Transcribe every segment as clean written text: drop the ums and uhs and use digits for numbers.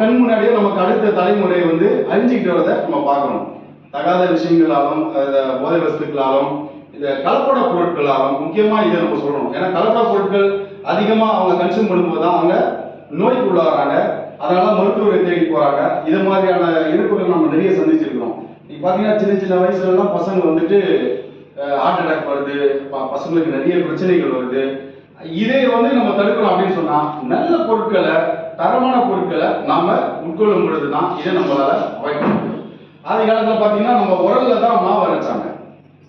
கண் முன்னாடியே நமக்கு அடுத்த தலைமுறை வந்து அழிஞ்சிக்கிட்டு வரதை நம்ம பார்க்குறோம். தகாத விஷயங்களாலும் போதை வஸ்துக்களாலும் இந்த கலப்பட பொருட்களாலும் முக்கியமாக இதை நம்ம சொல்லணும். ஏன்னா கலப்பட பொருட்கள் அதிகமாக அவங்க கன்சியூம் பண்ணும்போது தான் அவங்க நோய்க்கு உள்ளாகிறாங்க. அதனால மருத்துவரை தேடி போறாங்க. இது மாதிரியான இறப்புகள் நம்ம நிறைய சந்திச்சிருக்கிறோம். நீங்க பாத்தீங்கன்னா சின்ன சின்ன வயசுல எல்லாம் பசங்க வந்துட்டு ஹார்ட் அட்டாக் வருது, பசங்களுக்கு நிறைய பிரச்சனைகள் வருது. இதை வந்து நம்ம தடுக்கணும் அப்படின்னு சொன்னா நல்ல பொருட்களை, தரமான பொருட்களை நாம உட்கொள்ளும் பொழுதுதான் இதை நம்மளால அவாய்ட் பண்ண முடியும். ஆதி காலத்துல பாத்தீங்கன்னா நம்ம உரல்ல தான் மாவு அரைச்சாங்க.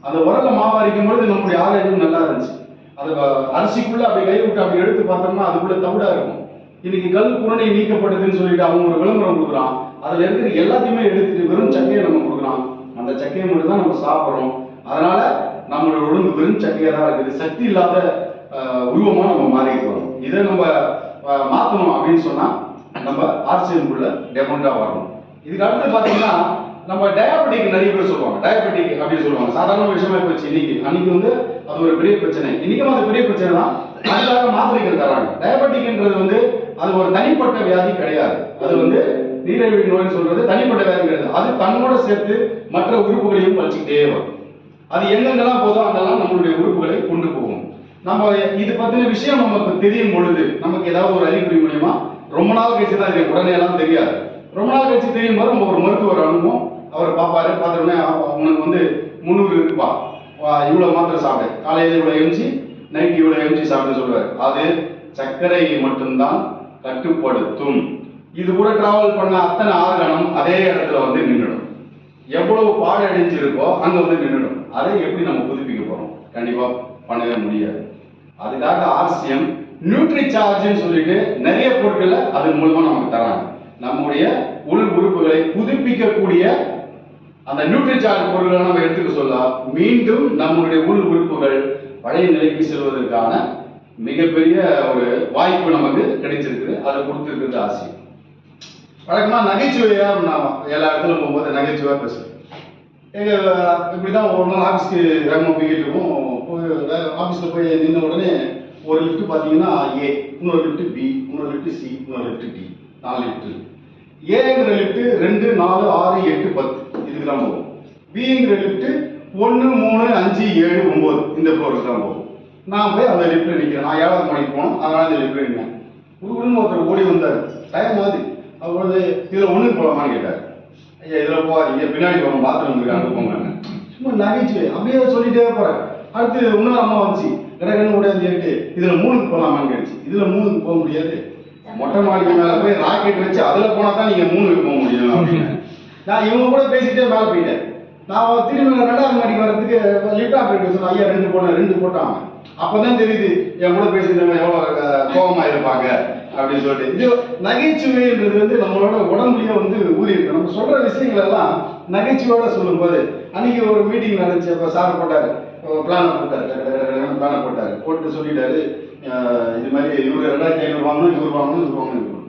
அந்த உரல்ல மாவு அரைக்கும் பொழுது நம்முடைய ஆரோக்கியம் நல்லா இருந்துச்சு. அது அரிசிக்குள்ள அப்படி கை விட்டு அப்படி எடுத்து பார்த்தோம்னா அதுக்குள்ள தவிடா இருக்கும். இன்னைக்கு கல் குரணை நீக்கப்பட்டதுன்னு சொல்லிட்டு அவங்க ஒரு விளம்பரம் கொடுக்குறான். அதுல இருக்கிற எல்லாத்தையுமே எடுத்துட்டு வெறும் சக்கையை நம்ம கொடுக்குறான். அந்த சக்கையை மட்டும் தான் நம்ம சாப்பிட்றோம். அதனால நம்மளோட உடம்பு வெறும் சக்கையா தான் இருக்குது. சக்தி இல்லாத உருவமா நம்ம மாறிக்கிறோம். இதை நம்ம மாற்றணும் அப்படின்னு சொன்னா நம்ம ஆர்சிஎம்குள்ள டெஃபினட்டா வரணும். இதுக்கு அடுத்து பாத்தீங்கன்னா நம்ம டயபெட்டிக் நிறைய பேர் சொல்லுவாங்க. டயபெட்டிக் அப்படின்னு சொல்லுவாங்க. சாதாரண விஷயமா போச்சு. அன்னைக்கு வந்து அது ஒரு பெரிய பிரச்சனை. இன்னைக்கும் அது பெரிய பிரச்சனை தான். அதுக்காக மாத்திரைகள் தராங்க. டயபெட்டிக்ன்றது வந்து அது ஒரு தனிப்பட்ட வியாதி கிடையாது. அது வந்து நீரிழிவு நோய்னு சொல்றது தனிப்பட்ட வியாதி கிடையாது. அது தன்னோட சேர்த்து மற்ற உறுப்புகளையும் பழிச்சுக்கிட்டே வரும். அது எங்கெங்கெல்லாம் போதோ அங்கெல்லாம் நம்மளுடைய உறுப்புகளை கொண்டு போகும். நம்ம இது பத்தின விஷயம் நமக்கு தெரியும் பொழுது நமக்கு ஏதாவது ஒரு அறிகுறி மூலியமா ரொம்ப நாள் கழிச்சு தான் இது உடனே எல்லாம் தெரியாது. ரொம்ப நாள் கழிச்சு தெரியும் போது நம்ம ஒரு மருத்துவர் அனுப்புவோம். அவர் பார்ப்பாரு. பார்த்தோன்னே உனக்கு வந்து 300 இருக்குப்பா, இவ்வளவு மாத்திரை சாப்பிடு, காலையில் இவ்வளவு எம்ஜி, நைட் இவ்வளவு எம்ஜி சாப்பிட்டு சொல்லுவார். அது சர்க்கரை மட்டும்தான் கட்டுப்படுத்தும். இது கூட டிராவல் பண்ண அத்தனை ஆர்கானம் அதே இடத்துல வந்து நின்றுடும். எவ்வளவு பாடு அடைஞ்சிருக்கோ அங்க வந்து நின்றுடும். அதை எப்படி நம்ம புதுப்பிக்க போறோம்? கண்டிப்பா பண்ணவே முடியாது. அதுக்காக ஆர்சிஎம் நியூட்ரி சார்ஜ்னு சொல்லிட்டு நிறைய பொருட்களை அது மூலமா நமக்கு தராங்க. நம்முடைய உள் உறுப்புகளை புதுப்பிக்கக்கூடிய அந்த நியூட்ரி சார்ஜ் பொருட்களை நம்ம எடுத்துக்க சொல்ல மீண்டும் நம்முடைய உள் உறுப்புகள் பழைய நிலைக்கு செல்வதற்கான மிகப்பெரிய ஒரு வாய்ப்பு நமக்கு கிடைச்சிருக்கு. அதை கொடுத்துருக்கிறது ஆர்சிஎம். வழக்கமா நகைச்சுவையா நான் எல்லா இடத்துல போகும்போது நகைச்சுவையா பேசுவேன். எங்க இப்படிதான் ஒரு நாள் ஆஃபீஸ்க்கு வேகமாக போய்கிட்டு இருக்கோம். ஆஃபீஸ்ல போய் நின்ன உடனே ஒரு லிஃப்ட் பார்த்தீங்கன்னா ஏ, இன்னொரு லிஃப்ட் பி, இன்னொரு லிஃப்ட் சி, இன்னொரு லிஃப்ட் டி, 4 லிஃப்ட். ஏங்கிற லிஃப்ட் 2, 4, 6, 8, 10 இதுக்கு தான் போகும். பிங்கிற லிஃப்ட் 1, 3, 5, 7, 9 இந்த ஃப்ளோருக்கு தான் போகும். நான் போய் அந்த லிஃப்ட்ல நிற்கிறேன். நான் 7வது மாடிக்கு போனோம். அதனால அந்த லிஃப்ட்ல நிற்கிறேன். ஒருத்தர் ஓடி வந்தார். டைம் மாதிரி அவர் வந்து இதுல 1க்கு போகலாமான்னு கேட்டார். ஐயா இதுல போகாதீங்க, பின்னாடி போகணும், பாத்ரூம் இருக்கு, அங்கே போங்க. சும்மா நகைச்சுவை அப்படியே சொல்லிட்டே போறேன். அடுத்து இன்னொரு அம்மா வந்துச்சு. கடகன்னு ஓடியாந்து கேட்டு இதுல 3க்கு போகலாமான்னு கேட்டுச்சு. இதுல 3க்கு போக முடியாது, மொட்டை மாடிக்கு மேல போய் ராக்கெட் வச்சு அதுல போனா தான் நீங்க 3க்கு போக முடியும் அப்படின்னு. நான் இவங்க கூட பேசிட்டே மேல போயிட்டேன். நான் திரும்பி 2வது மாடிக்கு வர்றதுக்கு லிஃப்ட் ஆப்ரேட்டர் சொன்னேன். ஐயா 2 போட்டாங்க. அப்பதான் தெரியுது என் கூட பேசிட்டவங்க எவ்வளவு கோபமா இருப்பாங்க அப்படின்னு சொல்லிட்டு. இது நகைச்சுவைன்றது வந்து நம்மளோட உடம்புலயே வந்து ஊறி இருக்கு. நம்ம சொல்ற விஷயங்கள் எல்லாம் நகைச்சுவையோட சொல்லும் போது அன்னைக்கு ஒரு மீட்டிங் நடந்துச்சு. அப்ப சார் போட்டாரு, பிளான போட்டாரு, போட்டு சொல்லிட்டாரு இது மாதிரி இவரு 2500 வாங்கணும், இவர் வாங்கணும், இவர் வாங்கணும்.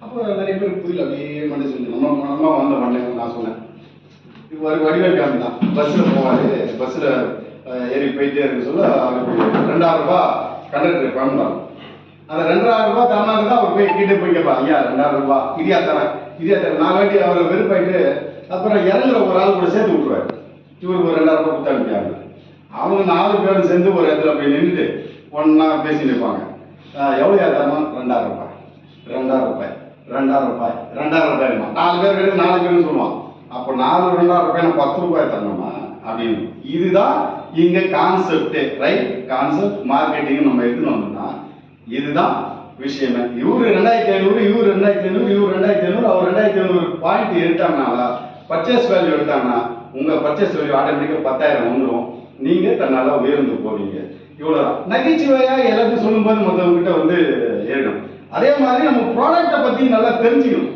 அப்போ நிறைய பேருக்கு புரியல. அப்படியே மண்டை சொல்லி நம்ம வந்த மண்டை நான் சொன்னேன். இப்போ வடிவேல் காமி தான் பஸ்ல போவாரு. பஸ்ல ஏறி போயிட்டே இருக்கு சொல்ல அவருக்கு 2000 ரூபாய் கண்டக்டர் பண்ணலாம். அந்த 2000 ரூபாய் தரனாரு தான் அவர் போய் கிட்டே போய் கேட்பா. ஐயா 2000 ரூபாய் இடியா தரேன் நான் வேண்டி அவர் வெறுப்பாயிட்டு அப்புறம் இறங்குற ஒரு ஆள் கூட சேர்த்து விட்டுருவாரு. இவருக்கு ஒரு 2000 ரூபாய் கொடுத்து அனுப்பியாங்க. அவங்க 4 பேரும் சேர்ந்து ஒரு இடத்துல போய் நின்றுட்டு ஒன்னா பேசி நிற்பாங்க. எவ்வளோ தரணும்? 2000 ரூபாய் 2000 ரூபாய் 2000 ரூபாய் 2000 ரூபாய்மா 4 பேர் கிடையாது, 4 பேர்னு சொல்லுவான். அப்போ 2000 ரூபாய் நான் 10 ரூபாய் தரணுமா அப்படின்னு. இதுதான் இங்க கான்செப்ட், ரைட்? கான்செப்ட் மார்க்கெட்டிங் நம்ம எடுத்துன்னு வந்தோம்னா இதுதான் விஷயமே. இவரு 2500, இவரு 2500, இவரு 2500, அவர் 2500 பாயிண்ட் எடுத்தாங்கன்னா பர்ச்சேஸ் வேல்யூ எடுத்தாங்கன்னா உங்க பர்ச்சேஸ் வேல்யூ ஆட்டோமேட்டிக்கா 10,000 வந்துடும். நீங்க தன்னால உயர்ந்து போவீங்க. இவ்வளவுதான். நகைச்சுவையா எல்லாத்தையும் சொல்லும் போது மற்றவங்க கிட்ட வந்து ஏறிடும். அதே மாதிரி நம்ம ப்ராடக்டை பத்தி நல்லா தெரிஞ்சுக்கணும்.